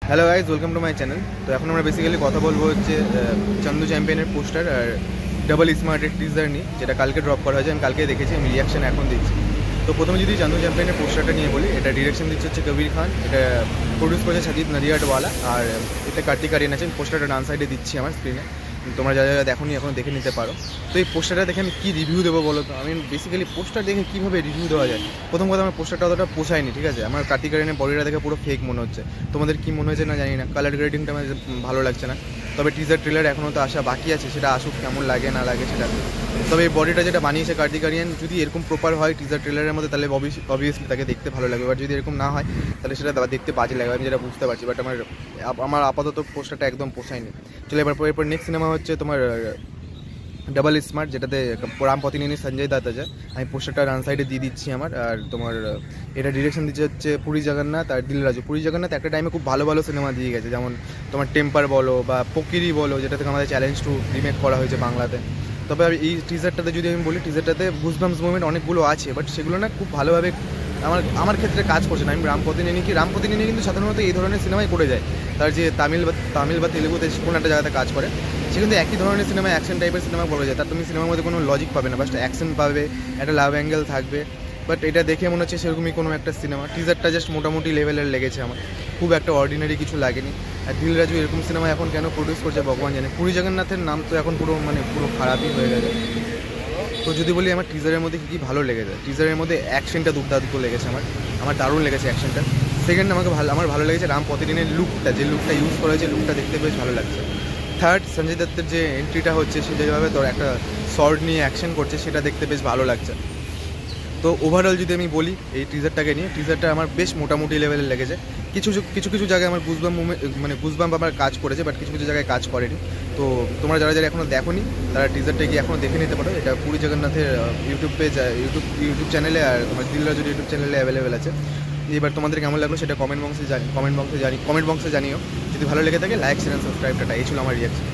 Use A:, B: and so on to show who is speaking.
A: Hello guys, welcome to my channel. তো এখন আমরা বেসিক্যালি কথা বলবো হচ্ছে চান্দু চ্যাম্পিয়নের পোস্টার আর ডাবল স্মার্টের টিজার নিয়ে, যেটা কালকে ড্রপ করা হয়েছে। আমি কালকে দেখেছি, আমি রিয়াকশন এখন দিচ্ছি। তো প্রথমে যদি চান্দু চ্যাম্পিয়নের পোস্টারটা নিয়ে বলি, এটা ডিরেকশন দিচ্ছে হচ্ছে কবির খান, এটা প্রডিউস করেছে সাজিদ নদিয়াটওয়ালা, আর এটা কার্তিক আরিয়ান আছে। পোস্টারটা ডান সাইডে দিচ্ছি আমার স্ক্রিনে, তোমরা যা যা দেখো নি এখন দেখে নিতে পারো। তো এই পোস্টারটা দেখে আমি কী রিভিউ দেবো বলো তো? আমি বেসিক্যালি পোস্টার দেখে কীভাবে রিভিউ দেওয়া যায়, প্রথম কথা আমার পোস্টারটা অতটা পোষায়নি, ঠিক আছে? আমার কার্তিক আরিয়ানের বডিটা দেখে পুরো ফেক মনে হচ্ছে। তোমাদের কী মনে হয়েছে না জানি না, কালার গ্রেডিংটা আমার ভালো লাগছে না। তবে টিজার ট্রেলার এখনও তো আসা বাকি আছে, সেটা আসুক, কেমন লাগে না লাগে সেটা। তবে এই বডিটা যেটা বানিয়েছে কার্তিক আরিয়ান, যদি এরকম প্রপার হয় টিজার ট্রেলারের মধ্যে, তাহলে অবভিয়াসলি তাকে দেখতে ভালো লাগবে। এবার যদি এরকম না হয় তাহলে সেটা দেখতে বাজে লাগবে, আমি যেটা বুঝতে পারছি। বাট আমার আপাতত পোস্টারটা একদম পোষায়নি। চলো এরপর নেক্সট সিনেমা হচ্ছে তোমার ডাবল স্মার্ট, যেটাতে রাম পতিনেনি সঞ্জয় দত্ত আছে। আমি পোস্টারটা রান সাইডে দিয়ে দিচ্ছি আমার। আর তোমার এটা ডিরেকশন দিচ্ছে হচ্ছে পুরী জগন্নাথ আর দিল রাজু। পুরী জগন্নাথ একটা টাইমে খুব ভালো ভালো সিনেমা দিয়ে গেছে, যেমন তোমার টেম্পার বলো বা পোকিরি বলো, যেটা থেকে আমাদের চ্যালেঞ্জ টু রিমেক করা হয়েছে বাংলাতে। তবে এই টিজারটাতে যদি আমি বলি, টিজারটাতে গুজবাম্পস মুভমেন্ট অনেকগুলো আছে, বাট সেগুলো না খুব ভালোভাবে আমার ক্ষেত্রে কাজ করছে না। আমি রাম পতিনেনি কিন্তু সাধারণত এই ধরনের সিনেমাই করে যায়। তার যে তামিল বা তেলেগুতে কোনো একটা জায়গাতে কাজ করে, সে কিন্তু একই ধরনের সিনেমা, অ্যাকশন টাইপের সিনেমা করে যায়। তার তুমি সিনেমার মধ্যে কোনো লজিক পাবে না, বাট অ্যাকশন পাবে, একটা লাভ অ্যাঙ্গেল থাকবে। বাট এটা দেখে মনে হচ্ছে সেরকমই কোনো একটা সিনেমা। টিজারটা জাস্ট মোটামুটি লেভেলের লেগেছে আমার, খুব একটা অর্ডিনারি কিছু লাগেনি। আর দিল রাজু এরকম সিনেমা এখন কেন প্রডিউস করছে ভগবান জানে। পুরী জগন্নাথের নাম তো এখন পুরো খারাপই হয়ে গেছে। তো যদি বলি আমার টিজারের মধ্যে কী ভালো লেগেছে, টিজারের মধ্যে অ্যাকশনটা দুর্দান্ত লেগেছে আমার দারুণ লেগেছে অ্যাকশনটা। সেকেন্ড, আমার ভালো লেগেছে রাম পতিনেনির লুকটা, যে লুকটা ইউজ করা হয়েছে, লুকটা দেখতে বেশ ভালো লাগছে। থার্ড, সঞ্জয় দত্তের যে এন্ট্রিটা হচ্ছে, সে যেভাবে তোর একটা শর্ট নিয়ে অ্যাকশন করছে, সেটা দেখতে বেশ ভালো লাগছে। তো ওভারঅল যদি আমি বলি এই টিজারটাকে নিয়ে, টিজারটা আমার বেশ মোটামুটি লেভেলের লেগেছে। কিছু জায়গায় আমার গুজবাম্প আমার কাজ করেছে, বাট কিছু জায়গায় কাজ করেনি। তো তোমরা যারা এখনও দেখোনি, তারা টিজারটা গিয়ে এখনও দেখে নিতে পারো। এটা পুরী জগন্নাথের ইউটিউব পেজ, ইউটিউব চ্যানেলে, আর তোমার দিল রাজুর ইউটিউব চ্যানেলে অ্যাভেলেবেল আছে। এবার তোমাদের কেমন লাগলো সেটা কমেন্ট বক্সে জানিও। যদি ভালো লেগে থাকে লাইক, শেয়ার, সাবস্ক্রাইব। এই ছিল আমার রিয়াকশন।